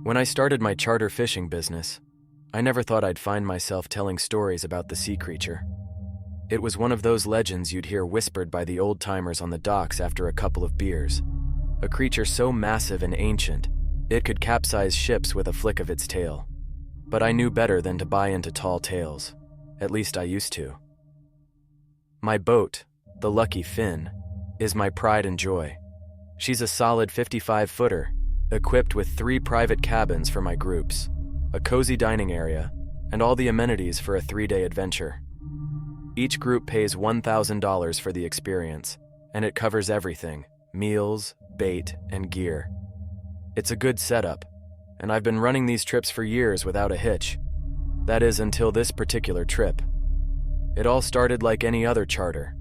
When I started my charter fishing business, I never thought I'd find myself telling stories about the sea creature. It was one of those legends you'd hear whispered by the old-timers on the docks after a couple of beers. A creature so massive and ancient, it could capsize ships with a flick of its tail. But I knew better than to buy into tall tales. At least I used to. My boat, the Lucky Finn, is my pride and joy. She's a solid 55-footer, equipped with 3 private cabins for my groups, a cozy dining area, and all the amenities for a 3-day adventure. Each group pays $1,000 for the experience, and it covers everything: meals, bait, and gear. It's a good setup, and I've been running these trips for years without a hitch. That is, until this particular trip. It all started like any other charter.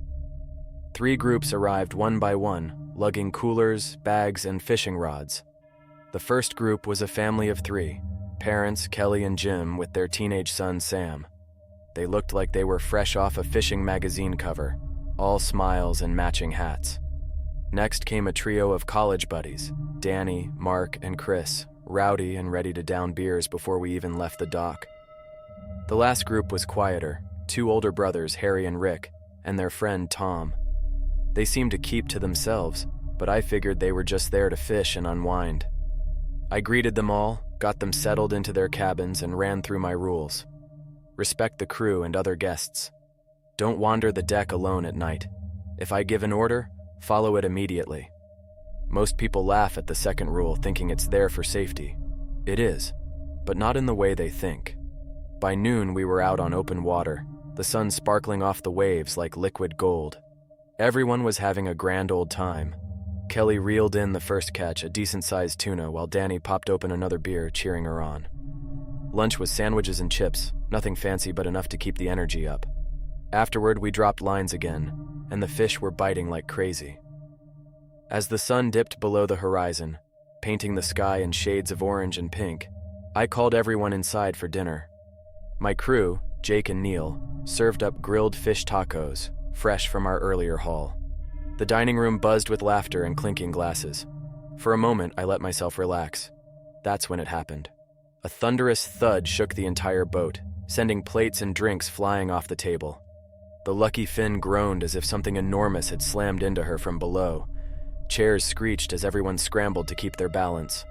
3 groups arrived one by one, lugging coolers, bags, and fishing rods. The first group was a family of 3, parents Kelly and Jim with their teenage son Sam. They looked like they were fresh off a fishing magazine cover, all smiles and matching hats. Next came a trio of college buddies, Danny, Mark, and Chris, rowdy and ready to down beers before we even left the dock. The last group was quieter, 2 older brothers, Harry and Rick, and their friend Tom. They seemed to keep to themselves, but I figured they were just there to fish and unwind. I greeted them all, got them settled into their cabins, and ran through my rules. Respect the crew and other guests. Don't wander the deck alone at night. If I give an order, follow it immediately. Most people laugh at the second rule, thinking it's there for safety. It is, but not in the way they think. By noon, we were out on open water, the sun sparkling off the waves like liquid gold. Everyone was having a grand old time. Kelly reeled in the first catch, a decent-sized tuna, while Danny popped open another beer, cheering her on. Lunch was sandwiches and chips, nothing fancy but enough to keep the energy up. Afterward, we dropped lines again, and the fish were biting like crazy. As the sun dipped below the horizon, painting the sky in shades of orange and pink, I called everyone inside for dinner. My crew, Jake and Neil, served up grilled fish tacos, fresh from our earlier haul. The dining room buzzed with laughter and clinking glasses. For a moment, I let myself relax. That's when it happened. A thunderous thud shook the entire boat, sending plates and drinks flying off the table. The Lucky Finn groaned as if something enormous had slammed into her from below. Chairs screeched as everyone scrambled to keep their balance.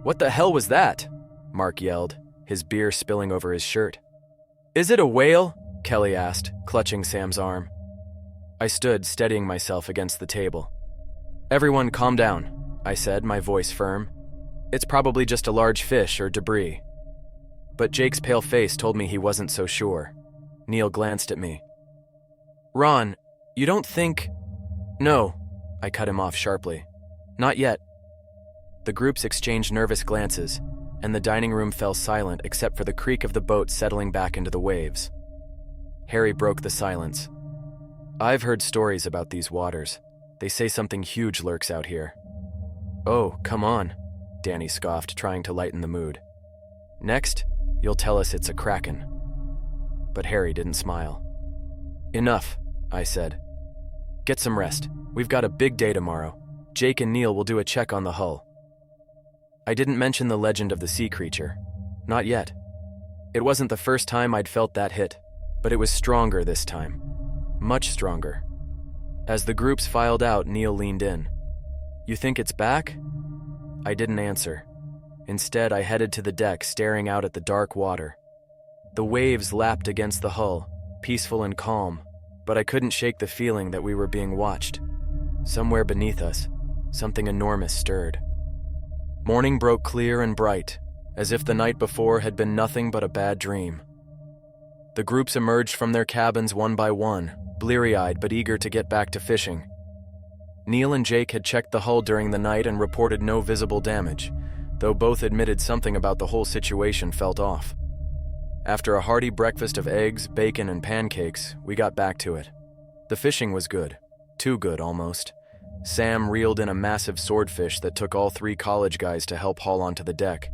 "What the hell was that?" Mark yelled, his beer spilling over his shirt. "Is it a whale?" Kelly asked, clutching Sam's arm. I stood, steadying myself against the table. "Everyone calm down," I said, my voice firm. "It's probably just a large fish or debris." But Jake's pale face told me he wasn't so sure. Neil glanced at me. "Ron, you don't think—" "No," I cut him off sharply. "Not yet." The groups exchanged nervous glances, and the dining room fell silent except for the creak of the boat settling back into the waves. Harry broke the silence. "I've heard stories about these waters. They say something huge lurks out here." "Oh, come on," Danny scoffed, trying to lighten the mood. "Next, you'll tell us it's a kraken." But Harry didn't smile. "Enough," I said. "Get some rest. We've got a big day tomorrow. Jake and Neil will do a check on the hull." I didn't mention the legend of the sea creature. Not yet. It wasn't the first time I'd felt that hit, but it was stronger this time. Much stronger. As the groups filed out, Neil leaned in. "You think it's back?" I didn't answer. Instead, I headed to the deck, staring out at the dark water. The waves lapped against the hull, peaceful and calm, but I couldn't shake the feeling that we were being watched. Somewhere beneath us, something enormous stirred. Morning broke clear and bright, as if the night before had been nothing but a bad dream. The groups emerged from their cabins one by one, bleary-eyed but eager to get back to fishing. Neil and Jake had checked the hull during the night and reported no visible damage, though both admitted something about the whole situation felt off. After a hearty breakfast of eggs, bacon, and pancakes, we got back to it. The fishing was good. Too good, almost. Sam reeled in a massive swordfish that took all 3 college guys to help haul onto the deck.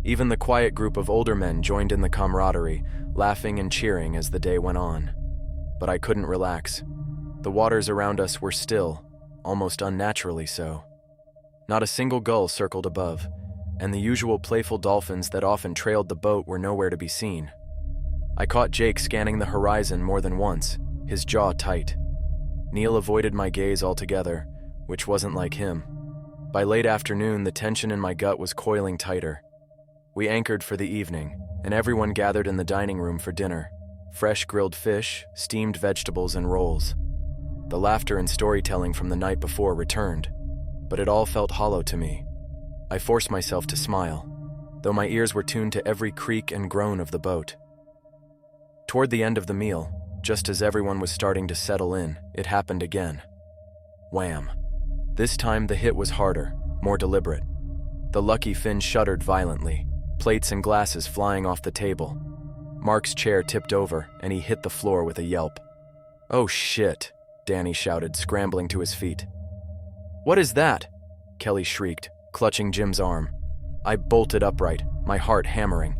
Even the quiet group of older men joined in the camaraderie, laughing and cheering as the day went on. But I couldn't relax. The waters around us were still, almost unnaturally so. Not a single gull circled above, and the usual playful dolphins that often trailed the boat were nowhere to be seen. I caught Jake scanning the horizon more than once, his jaw tight. Neil avoided my gaze altogether, which wasn't like him. By late afternoon, the tension in my gut was coiling tighter. We anchored for the evening, and everyone gathered in the dining room for dinner. Fresh grilled fish, steamed vegetables, and rolls. The laughter and storytelling from the night before returned, but it all felt hollow to me. I forced myself to smile, though my ears were tuned to every creak and groan of the boat. Toward the end of the meal, just as everyone was starting to settle in, it happened again. Wham! This time the hit was harder, more deliberate. The lucky fin shuddered violently, plates and glasses flying off the table. Mark's chair tipped over, and he hit the floor with a yelp. "Oh shit," Danny shouted, scrambling to his feet. "What is that?" Kelly shrieked, clutching Jim's arm. I bolted upright, my heart hammering.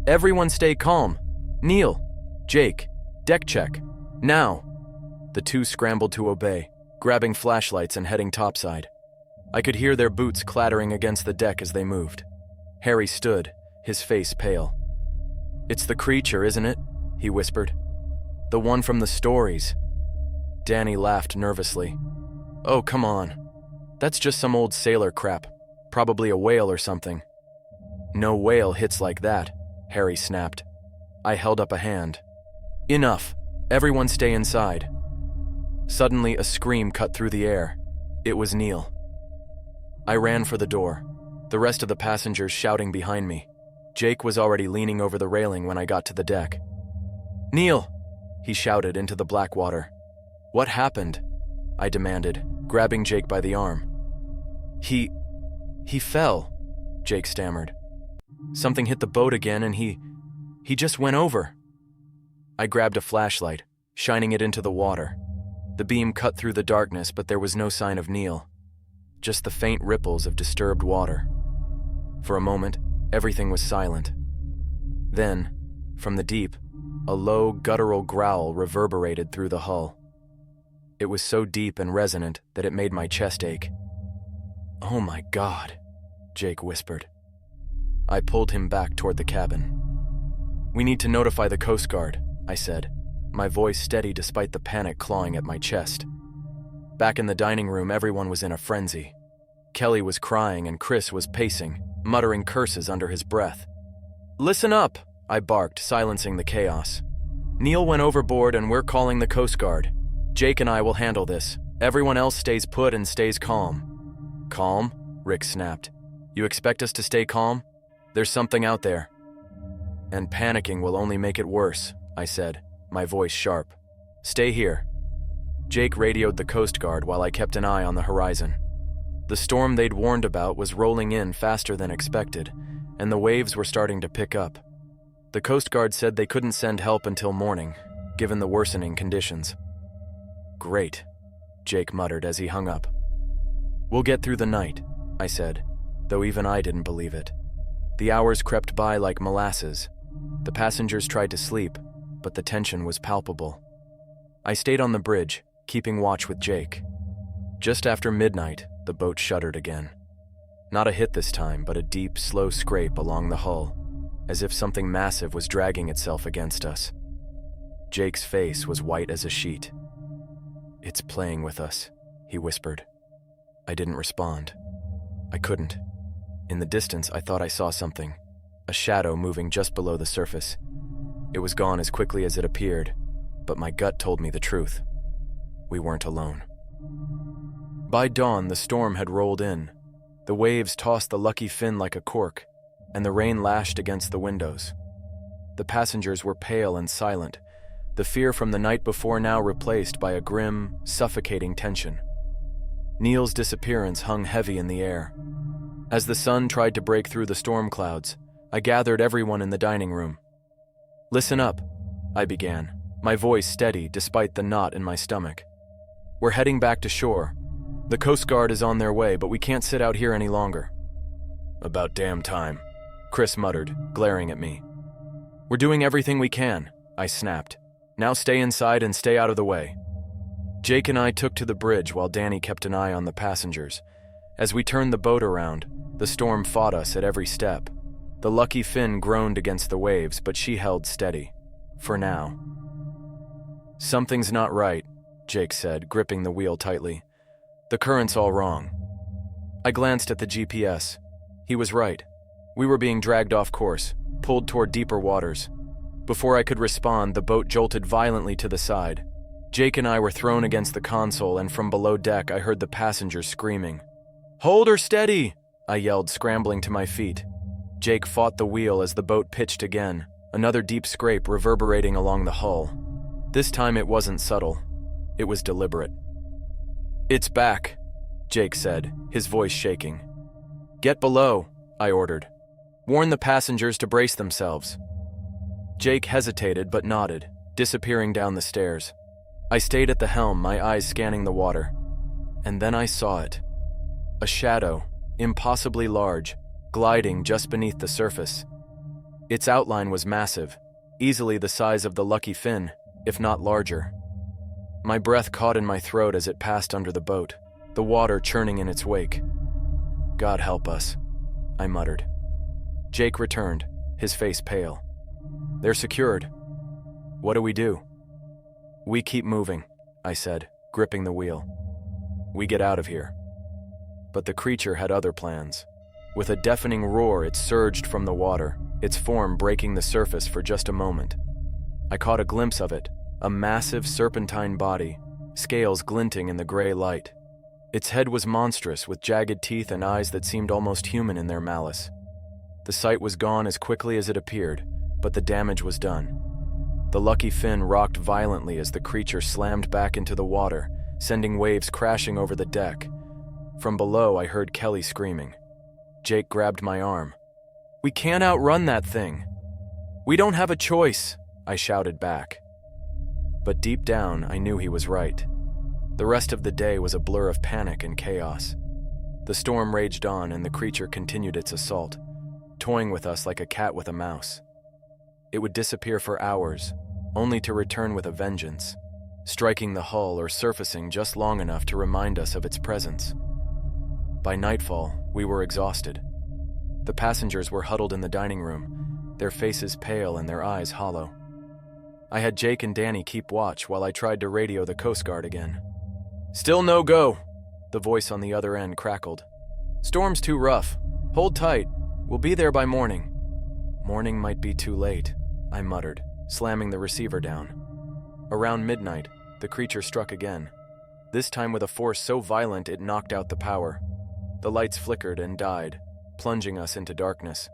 "Everyone stay calm. Neil, Jake, deck check. Now." The two scrambled to obey, grabbing flashlights and heading topside. I could hear their boots clattering against the deck as they moved. Harry stood, his face pale. "It's the creature, isn't it?" he whispered. "The one from the stories." Danny laughed nervously. "Oh, come on. That's just some old sailor crap. Probably a whale or something." "No whale hits like that," Harry snapped. I held up a hand. "Enough. Everyone stay inside." Suddenly, a scream cut through the air. It was Neil. I ran for the door, the rest of the passengers shouting behind me. Jake was already leaning over the railing when I got to the deck. "Neil!" he shouted into the black water. "What happened?" I demanded, grabbing Jake by the arm. He fell," Jake stammered. "Something hit the boat again and he just went over." I grabbed a flashlight, shining it into the water. The beam cut through the darkness, but there was no sign of Neil. Just the faint ripples of disturbed water. For a moment, everything was silent. Then, from the deep, a low, guttural growl reverberated through the hull. It was so deep and resonant that it made my chest ache. "Oh my God," Jake whispered. I pulled him back toward the cabin. "We need to notify the Coast Guard," I said, my voice steady despite the panic clawing at my chest. Back in the dining room, everyone was in a frenzy. Kelly was crying and Chris was pacing, muttering curses under his breath. "Listen up," I barked, silencing the chaos. "Neil went overboard and we're calling the Coast Guard. Jake and I will handle this. Everyone else stays put and stays calm." "Calm?" Rick snapped. "You expect us to stay calm? There's something out there." "And panicking will only make it worse," I said, my voice sharp. "Stay here." Jake radioed the Coast Guard while I kept an eye on the horizon. The storm they'd warned about was rolling in faster than expected, and the waves were starting to pick up. The Coast Guard said they couldn't send help until morning, given the worsening conditions. "Great," Jake muttered as he hung up. "We'll get through the night," I said, though even I didn't believe it. The hours crept by like molasses. The passengers tried to sleep, but the tension was palpable. I stayed on the bridge, keeping watch with Jake. Just after midnight, the boat shuddered again. Not a hit this time, but a deep, slow scrape along the hull, as if something massive was dragging itself against us. Jake's face was white as a sheet. "It's playing with us," he whispered. I didn't respond. I couldn't. In the distance, I thought I saw something, a shadow moving just below the surface. It was gone as quickly as it appeared, but my gut told me the truth. We weren't alone. By dawn, the storm had rolled in. The waves tossed the lucky fin like a cork, and the rain lashed against the windows. The passengers were pale and silent, the fear from the night before now replaced by a grim, suffocating tension. Neil's disappearance hung heavy in the air. As the sun tried to break through the storm clouds, I gathered everyone in the dining room. "Listen up," I began, my voice steady despite the knot in my stomach. "We're heading back to shore. The Coast Guard is on their way, but we can't sit out here any longer." "About damn time," Chris muttered, glaring at me. "We're doing everything we can," I snapped. "Now stay inside and stay out of the way." Jake and I took to the bridge while Danny kept an eye on the passengers. As we turned the boat around, The storm fought us at every step. The lucky fin groaned against the waves, but she held steady. For now. "Something's not right," Jake said, gripping the wheel tightly. "The current's all wrong." I glanced at the GPS. He was right. We were being dragged off course, pulled toward deeper waters. Before I could respond, the boat jolted violently to the side. Jake and I were thrown against the console, and from below deck I heard the passengers screaming. "Hold her steady!" I yelled, scrambling to my feet. Jake fought the wheel as the boat pitched again, another deep scrape reverberating along the hull. This time it wasn't subtle. It was deliberate. "It's back," Jake said, his voice shaking. "Get below," I ordered. "Warn the passengers to brace themselves." Jake hesitated but nodded, disappearing down the stairs. I stayed at the helm, my eyes scanning the water. And then I saw it. A shadow, impossibly large, gliding just beneath the surface. Its outline was massive, easily the size of the lucky fin, if not larger. My breath caught in my throat as it passed under the boat, the water churning in its wake. "God help us," I muttered. Jake returned, his face pale. "They're secured. What do we do?" "We keep moving," I said, gripping the wheel. "We get out of here." But the creature had other plans. With a deafening roar, it surged from the water, its form breaking the surface for just a moment. I caught a glimpse of it, a massive serpentine body, scales glinting in the gray light. Its head was monstrous, with jagged teeth and eyes that seemed almost human in their malice. The sight was gone as quickly as it appeared, but the damage was done. The lucky fin rocked violently as the creature slammed back into the water, sending waves crashing over the deck. From below, I heard Kelly screaming. Jake grabbed my arm. "We can't outrun that thing." "We don't have a choice," I shouted back. But deep down, I knew he was right. The rest of the day was a blur of panic and chaos. The storm raged on, and the creature continued its assault, toying with us like a cat with a mouse. It would disappear for hours, only to return with a vengeance, striking the hull or surfacing just long enough to remind us of its presence. By nightfall, we were exhausted. The passengers were huddled in the dining room, their faces pale and their eyes hollow. I had Jake and Danny keep watch while I tried to radio the Coast Guard again. "Still no go," the voice on the other end crackled. "Storm's too rough. Hold tight. We'll be there by morning." "Morning might be too late," I muttered, slamming the receiver down. Around midnight, the creature struck again, this time with a force so violent it knocked out the power. The lights flickered and died, plunging us into darkness.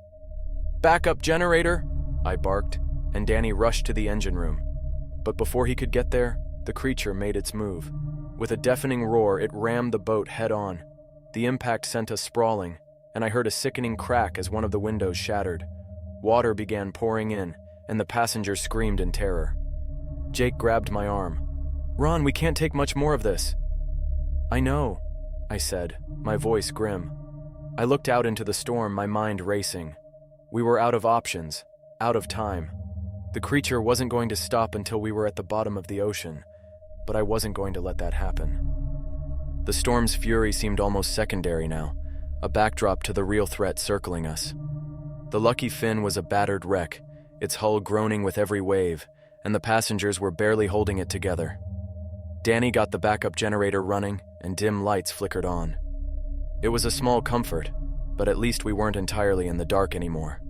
"Backup generator!" I barked, and Danny rushed to the engine room. But before he could get there, the creature made its move. With a deafening roar, it rammed the boat head-on. The impact sent us sprawling, and I heard a sickening crack as one of the windows shattered. Water began pouring in, and the passengers screamed in terror. Jake grabbed my arm. "Ron, we can't take much more of this." "I know," I said, my voice grim. I looked out into the storm, my mind racing. We were out of options, out of time. The creature wasn't going to stop until we were at the bottom of the ocean, but I wasn't going to let that happen. The storm's fury seemed almost secondary now, a backdrop to the real threat circling us. The lucky fin was a battered wreck, its hull groaning with every wave, and the passengers were barely holding it together. Danny got the backup generator running, and dim lights flickered on. It was a small comfort, but at least we weren't entirely in the dark anymore.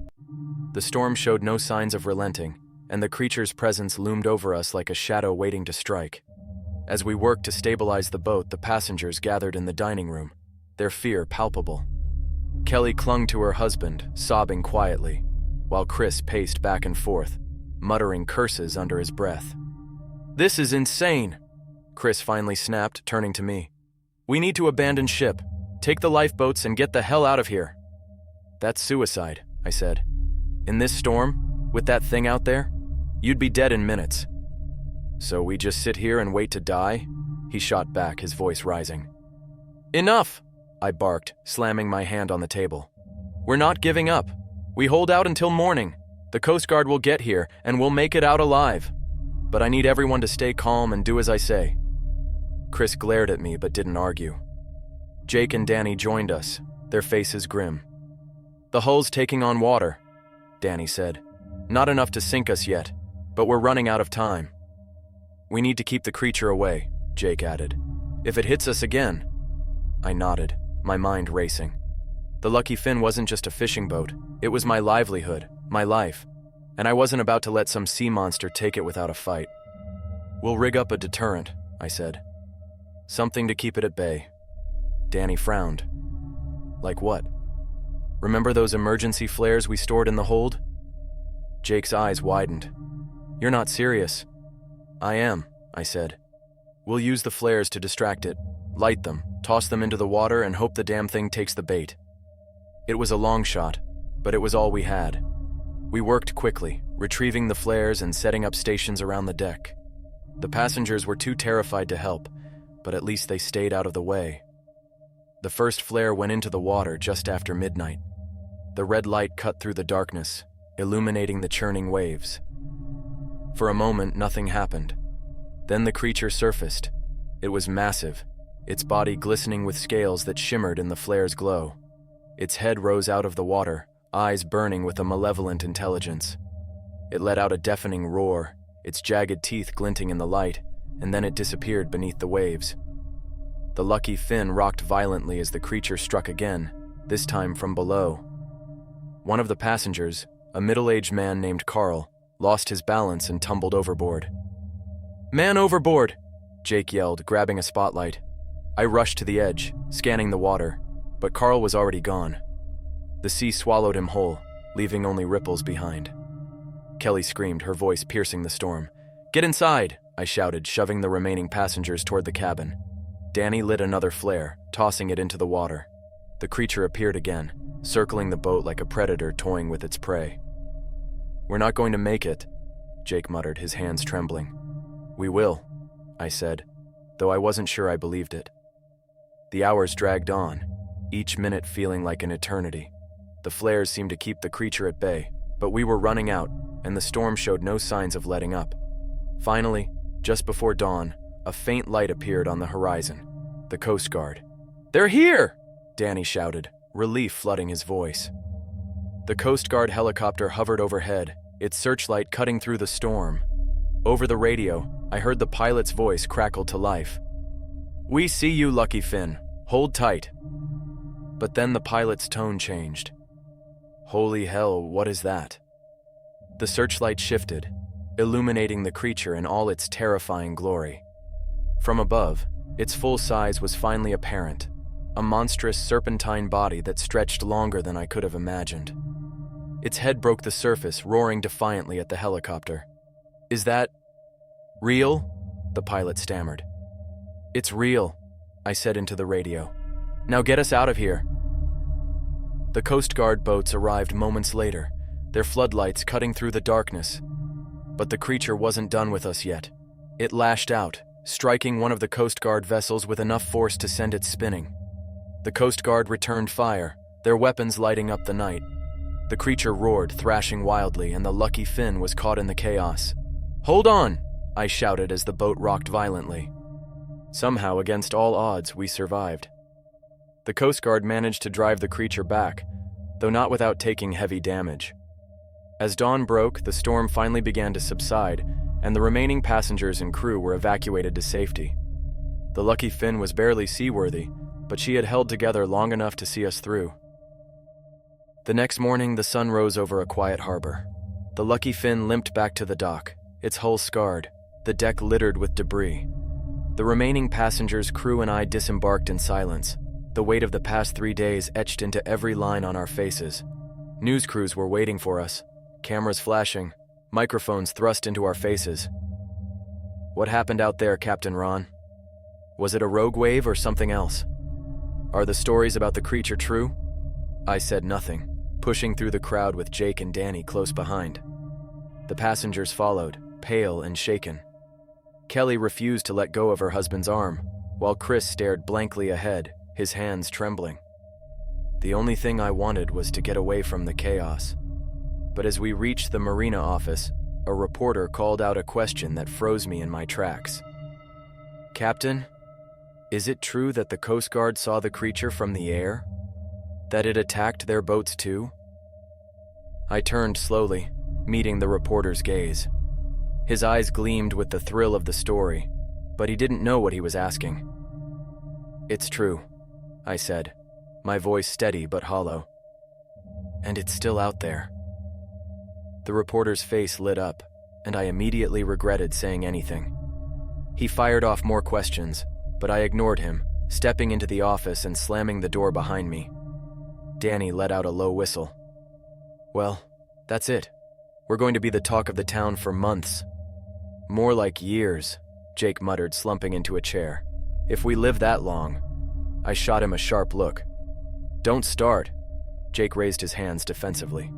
The storm showed no signs of relenting, and the creature's presence loomed over us like a shadow waiting to strike. As we worked to stabilize the boat, the passengers gathered in the dining room, their fear palpable. Kelly clung to her husband, sobbing quietly, while Chris paced back and forth, muttering curses under his breath. "This is insane," Chris finally snapped, turning to me. "We need to abandon ship, take the lifeboats, and get the hell out of here." "That's suicide," I said. "In this storm, with that thing out there, you'd be dead in minutes." "So we just sit here and wait to die?" He shot back, his voice rising. "Enough!" I barked, slamming my hand on the table. "We're not giving up. We hold out until morning. The Coast Guard will get here, and we'll make it out alive. But I need everyone to stay calm and do as I say." Chris glared at me but didn't argue. Jake and Danny joined us, their faces grim. "The hull's taking on water," Danny said. "Not enough to sink us yet, but we're running out of time." "We need to keep the creature away," Jake added. "If it hits us again." I nodded, my mind racing. The Lucky Finn wasn't just a fishing boat, it was my livelihood, my life, and I wasn't about to let some sea monster take it without a fight. "We'll rig up a deterrent," I said. "Something to keep it at bay." Danny frowned. "Like what? Remember those emergency flares we stored in the hold?" Jake's eyes widened. "You're not serious." "I am," I said. "We'll use the flares to distract it, light them, toss them into the water, and hope the damn thing takes the bait." It was a long shot, but it was all we had. We worked quickly, retrieving the flares and setting up stations around the deck. The passengers were too terrified to help, but at least they stayed out of the way. The first flare went into the water just after midnight. The red light cut through the darkness, illuminating the churning waves. For a moment, nothing happened. Then the creature surfaced. It was massive, its body glistening with scales that shimmered in the flare's glow. Its head rose out of the water, eyes burning with a malevolent intelligence. It let out a deafening roar, its jagged teeth glinting in the light, and then it disappeared beneath the waves. The Lucky Finn rocked violently as the creature struck again, this time from below. One of the passengers, a middle-aged man named Carl, lost his balance and tumbled overboard. "Man overboard!" Jake yelled, grabbing a spotlight. I rushed to the edge, scanning the water, but Carl was already gone. The sea swallowed him whole, leaving only ripples behind. Kelly screamed, her voice piercing the storm. "Get inside!" I shouted, shoving the remaining passengers toward the cabin. Danny lit another flare, tossing it into the water. The creature appeared again, circling the boat like a predator toying with its prey. "We're not going to make it," Jake muttered, his hands trembling. "We will," I said, though I wasn't sure I believed it. The hours dragged on, each minute feeling like an eternity. The flares seemed to keep the creature at bay, but we were running out, and the storm showed no signs of letting up. Finally, just before dawn, a faint light appeared on the horizon. The Coast Guard. "They're here!" Danny shouted, relief flooding his voice. The Coast Guard helicopter hovered overhead, its searchlight cutting through the storm. Over the radio, I heard the pilot's voice crackle to life. "We see you, Lucky Finn. Hold tight." But then the pilot's tone changed. "Holy hell, what is that?" The searchlight shifted, illuminating the creature in all its terrifying glory. From above, its full size was finally apparent, a monstrous serpentine body that stretched longer than I could have imagined. Its head broke the surface, roaring defiantly at the helicopter. "Is that real?" the pilot stammered. "It's real," I said into the radio. "Now get us out of here." The Coast Guard boats arrived moments later, their floodlights cutting through the darkness. But the creature wasn't done with us yet. It lashed out, striking one of the Coast Guard vessels with enough force to send it spinning. The Coast Guard returned fire, their weapons lighting up the night. The creature roared, thrashing wildly, and the Lucky Finn was caught in the chaos. "Hold on!" I shouted as the boat rocked violently. Somehow, against all odds, we survived. The Coast Guard managed to drive the creature back, though not without taking heavy damage. As dawn broke, the storm finally began to subside, and the remaining passengers and crew were evacuated to safety. The Lucky Finn was barely seaworthy, but she had held together long enough to see us through. The next morning, the sun rose over a quiet harbor. The Lucky Finn limped back to the dock, its hull scarred, the deck littered with debris. The remaining passengers, crew, and I disembarked in silence, the weight of the past 3 days etched into every line on our faces. News crews were waiting for us, cameras flashing, microphones thrust into our faces. "What happened out there, Captain Ron? Was it a rogue wave or something else? Are the stories about the creature true?" I said nothing, pushing through the crowd with Jake and Danny close behind. The passengers followed, pale and shaken. Kelly refused to let go of her husband's arm, while Chris stared blankly ahead, his hands trembling. The only thing I wanted was to get away from the chaos. But as we reached the marina office, a reporter called out a question that froze me in my tracks. "Captain, is it true that the Coast Guard saw the creature from the air?" That it attacked their boats too? I turned slowly, meeting the reporter's gaze. His eyes gleamed with the thrill of the story, but he didn't know what he was asking. "It's true," I said, my voice steady but hollow. "And it's still out there." The reporter's face lit up, and I immediately regretted saying anything. He fired off more questions, but I ignored him, stepping into the office and slamming the door behind me. Danny let out a low whistle. "Well, that's it. We're going to be the talk of the town for months." "More like years," Jake muttered, slumping into a chair. "If we live that long." I shot him a sharp look. "Don't start." Jake raised his hands defensively.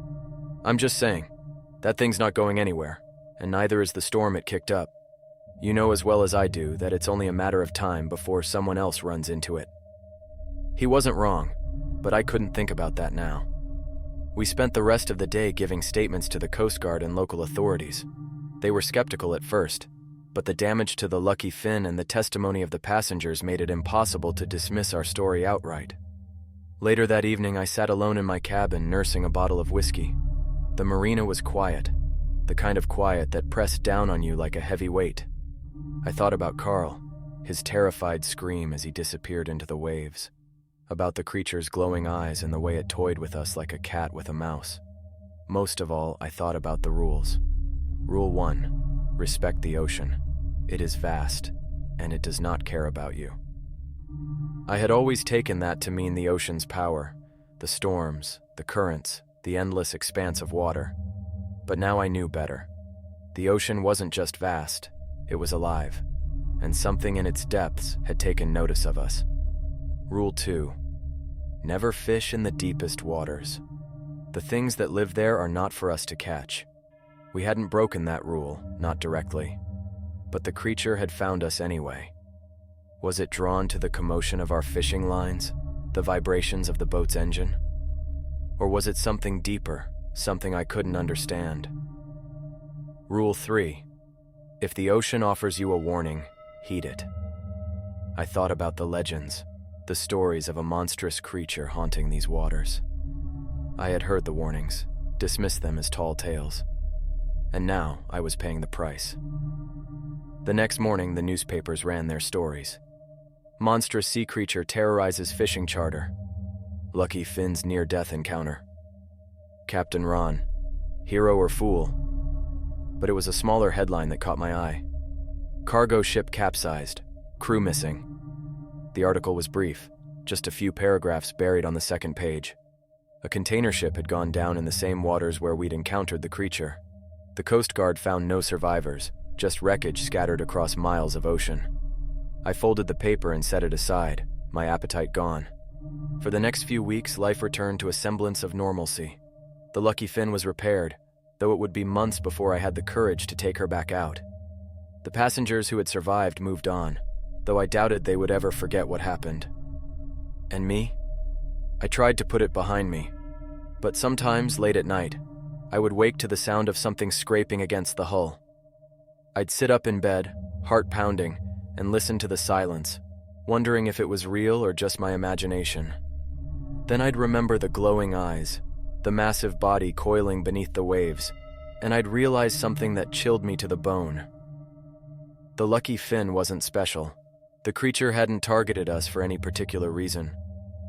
"I'm just saying, that thing's not going anywhere, and neither is the storm it kicked up. You know as well as I do that it's only a matter of time before someone else runs into it." He wasn't wrong, but I couldn't think about that now. We spent the rest of the day giving statements to the Coast Guard and local authorities. They were skeptical at first, but the damage to the Lucky Finn and the testimony of the passengers made it impossible to dismiss our story outright. Later that evening, I sat alone in my cabin nursing a bottle of whiskey. The marina was quiet, the kind of quiet that pressed down on you like a heavy weight. I thought about Carl, his terrified scream as he disappeared into the waves, about the creature's glowing eyes and the way it toyed with us like a cat with a mouse. Most of all, I thought about the rules. Rule 1, respect the ocean. It is vast, and it does not care about you. I had always taken that to mean the ocean's power, the storms, the currents, the endless expanse of water. But now I knew better. The ocean wasn't just vast, it was alive, and something in its depths had taken notice of us. Rule 2, never fish in the deepest waters. The things that live there are not for us to catch. We hadn't broken that rule, not directly. But the creature had found us anyway. Was it drawn to the commotion of our fishing lines, the vibrations of the boat's engine? Or was it something deeper, something I couldn't understand? Rule 3, if the ocean offers you a warning, heed it. I thought about the legends, the stories of a monstrous creature haunting these waters. I had heard the warnings, dismissed them as tall tales. And now I was paying the price. The next morning, the newspapers ran their stories. Monstrous sea creature terrorizes fishing charter. Lucky Finn's near-death encounter. Captain Ron, hero or fool? But it was a smaller headline that caught my eye. Cargo ship capsized, crew missing. The article was brief, just a few paragraphs buried on the second page. A container ship had gone down in the same waters where we'd encountered the creature. The Coast Guard found no survivors, just wreckage scattered across miles of ocean. I folded the paper and set it aside, my appetite gone. For the next few weeks, life returned to a semblance of normalcy. The Lucky Finn was repaired, though it would be months before I had the courage to take her back out. The passengers who had survived moved on, though I doubted they would ever forget what happened. And me? I tried to put it behind me, but sometimes, late at night, I would wake to the sound of something scraping against the hull. I'd sit up in bed, heart pounding, and listen to the silence, wondering if it was real or just my imagination. Then I'd remember the glowing eyes, the massive body coiling beneath the waves, and I'd realize something that chilled me to the bone. The Lucky Finn wasn't special. The creature hadn't targeted us for any particular reason.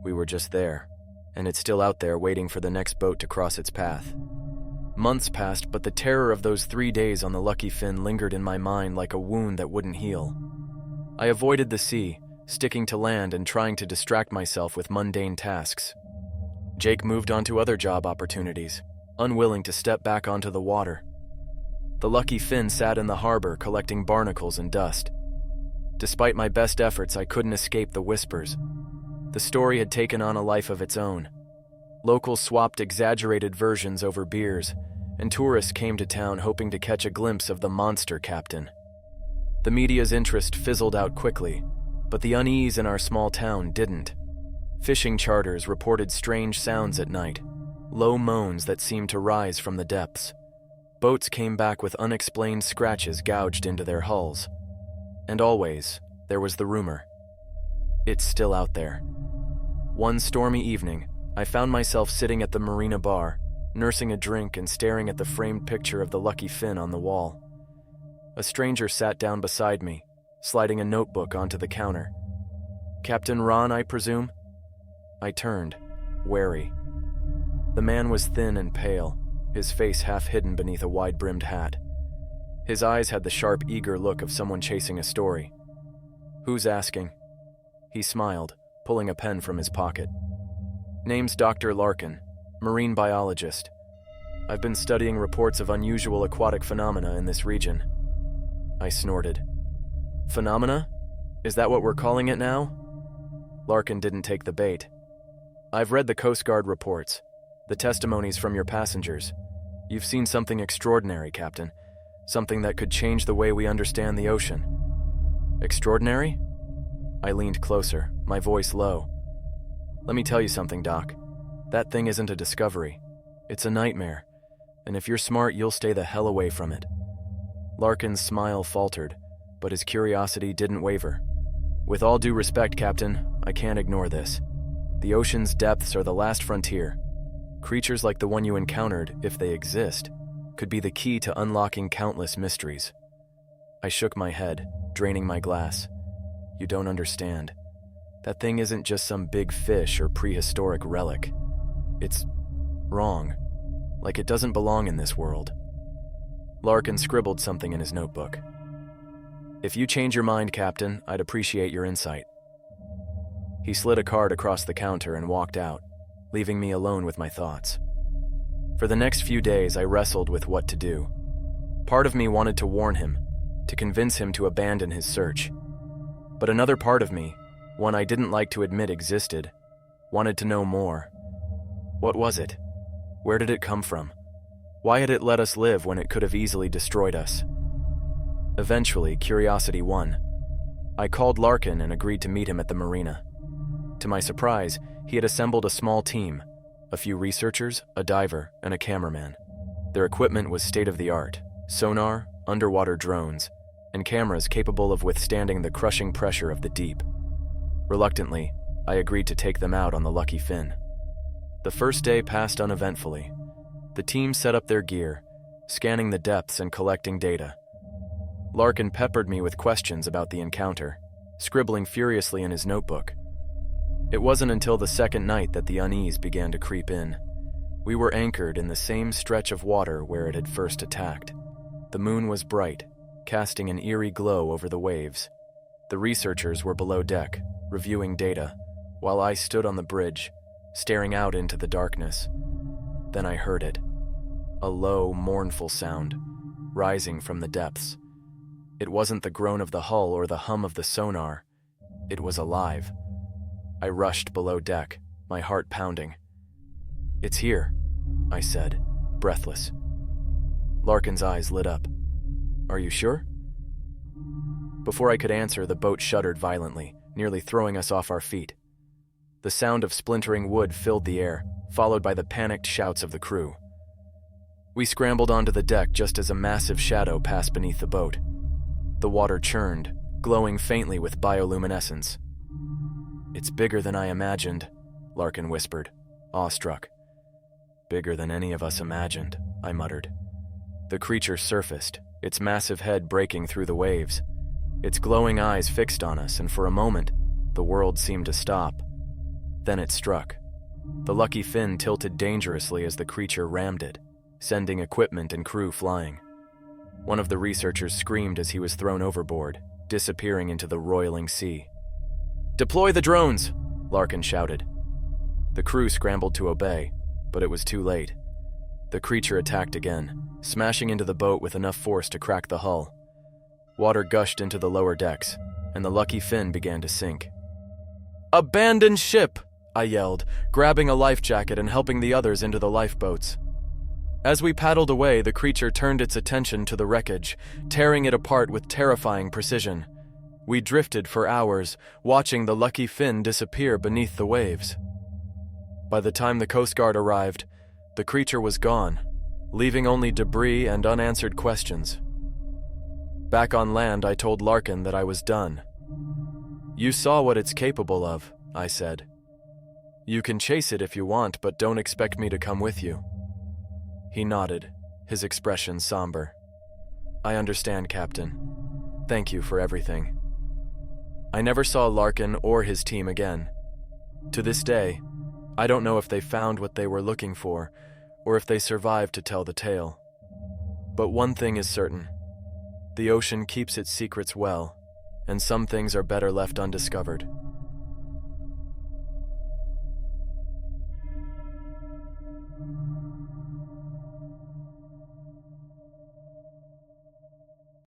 We were just there, and it's still out there waiting for the next boat to cross its path. Months passed, but the terror of those 3 days on the Lucky Finn lingered in my mind like a wound that wouldn't heal. I avoided the sea, sticking to land and trying to distract myself with mundane tasks. Jake moved on to other job opportunities, unwilling to step back onto the water. The Lucky Finn sat in the harbor collecting barnacles and dust. Despite my best efforts, I couldn't escape the whispers. The story had taken on a life of its own. Locals swapped exaggerated versions over beers, and tourists came to town hoping to catch a glimpse of the monster captain. The media's interest fizzled out quickly, but the unease in our small town didn't. Fishing charters reported strange sounds at night, low moans that seemed to rise from the depths. Boats came back with unexplained scratches gouged into their hulls. And always, there was the rumor. It's still out there. One stormy evening, I found myself sitting at the marina bar, nursing a drink and staring at the framed picture of the lucky fin on the wall. A stranger sat down beside me, sliding a notebook onto the counter. "Captain Ron, I presume?" I turned, wary. The man was thin and pale, his face half hidden beneath a wide-brimmed hat. His eyes had the sharp, eager look of someone chasing a story. "Who's asking?" He smiled, pulling a pen from his pocket. "Name's Dr. Larkin, marine biologist. I've been studying reports of unusual aquatic phenomena in this region." I snorted. "Phenomena? Is that what we're calling it now?" Larkin didn't take the bait. "I've read the Coast Guard reports, the testimonies from your passengers. You've seen something extraordinary, Captain. Something that could change the way we understand the ocean." "Extraordinary?" I leaned closer, my voice low. "Let me tell you something, Doc. That thing isn't a discovery. It's a nightmare, and if you're smart, you'll stay the hell away from it." Larkin's smile faltered, but his curiosity didn't waver. "With all due respect, Captain, I can't ignore this. The ocean's depths are the last frontier. Creatures like the one you encountered, if they exist, could be the key to unlocking countless mysteries." I shook my head, draining my glass. "You don't understand. That thing isn't just some big fish or prehistoric relic. It's wrong. Like it doesn't belong in this world." Larkin scribbled something in his notebook. "If you change your mind, Captain, I'd appreciate your insight." He slid a card across the counter and walked out, leaving me alone with my thoughts. For the next few days, I wrestled with what to do. Part of me wanted to warn him, to convince him to abandon his search. But another part of me, one I didn't like to admit existed, wanted to know more. What was it? Where did it come from? Why had it let us live when it could have easily destroyed us? Eventually, curiosity won. I called Larkin and agreed to meet him at the marina. To my surprise, he had assembled a small team, a few researchers, a diver, and a cameraman. Their equipment was state-of-the-art: sonar, underwater drones, and cameras capable of withstanding the crushing pressure of the deep. Reluctantly, I agreed to take them out on the lucky fin. The first day passed uneventfully. The team set up their gear, scanning the depths and collecting data. Larkin peppered me with questions about the encounter, scribbling furiously in his notebook. It wasn't until the second night that the unease began to creep in. We were anchored in the same stretch of water where it had first attacked. The moon was bright, casting an eerie glow over the waves. The researchers were below deck, reviewing data, while I stood on the bridge, staring out into the darkness. Then I heard it. A low, mournful sound, rising from the depths. It wasn't the groan of the hull or the hum of the sonar. It was alive. I rushed below deck, my heart pounding. "It's here," I said, breathless. Larkin's eyes lit up. "Are you sure?" Before I could answer, the boat shuddered violently, nearly throwing us off our feet. The sound of splintering wood filled the air, followed by the panicked shouts of the crew. We scrambled onto the deck just as a massive shadow passed beneath the boat. The water churned, glowing faintly with bioluminescence. "It's bigger than I imagined," Larkin whispered, awestruck. "Bigger than any of us imagined," I muttered. The creature surfaced, its massive head breaking through the waves. Its glowing eyes fixed on us, and for a moment, the world seemed to stop. Then it struck. The lucky fin tilted dangerously as the creature rammed it, sending equipment and crew flying. One of the researchers screamed as he was thrown overboard, disappearing into the roiling sea. "Deploy the drones!" Larkin shouted. The crew scrambled to obey, but it was too late. The creature attacked again, smashing into the boat with enough force to crack the hull. Water gushed into the lower decks, and the lucky fin began to sink. "Abandon ship!" I yelled, grabbing a life jacket and helping the others into the lifeboats. As we paddled away, the creature turned its attention to the wreckage, tearing it apart with terrifying precision. We drifted for hours, watching the lucky fin disappear beneath the waves. By the time the Coast Guard arrived, the creature was gone, leaving only debris and unanswered questions. Back on land, I told Larkin that I was done. "You saw what it's capable of," I said. You can chase it if you want, but don't expect me to come with you." He nodded, his expression somber. "I understand, Captain. Thank you for everything." I never saw Larkin or his team again. To this day, I don't know if they found what they were looking for, or if they survived to tell the tale. But one thing is certain. The ocean keeps its secrets well, and some things are better left undiscovered.